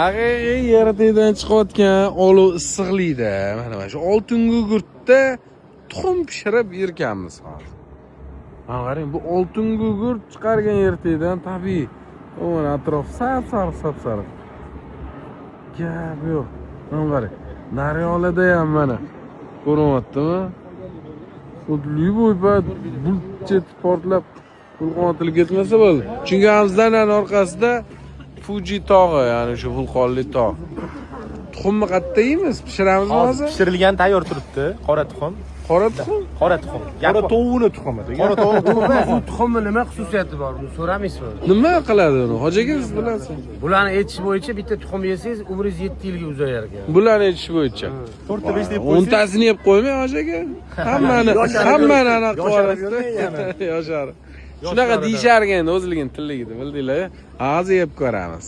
Haqiqiy yerdan chiqayotgan olov issiqlikda mana shu oltin gugurtda tuxum pishirib yerkanmiz hozir. Mana qarang, bu oltin gugurt chiqargan yerdan tabiiy. Mana atrof sap-sariq. Gap yo'q. Mana qarang, Naryolada ham mana ko'ryaptimi? Sudli bo'ybat bulchet portlab vulqon otilib ketmasa bo'ldi. Chunki hamzdan orqasida Fuji tog'i, ya'ni shu vulqonli tog'. Tuxumni qayerda yeymiz? Pishiramizmi hozir? Pishirilgan tayyor turibdi. Qora tuxum. Qora tuxum? Qora tuxum. Qora tovuqni tuxumi. Qora Bu tuxumni nima xususiyati bor? Buni so'ramaysizmi? Nima qiladi uni? Hoji aka siz bilasiz. Bularni aytish bo'yicha bitta tuxum yesangiz umringiz 7 yilga uzayar ekan. Bularni aytish bo'yicha. 4 ta 5 deb qo'ysangiz, 10tasini yeb qo'ymang hoji aka. Hammani anaqa qilasiz. Yoshar. Shunaqa deyisharkan endi o'zligini tilligida, bildinglar? Hozir yeb ko'ramiz.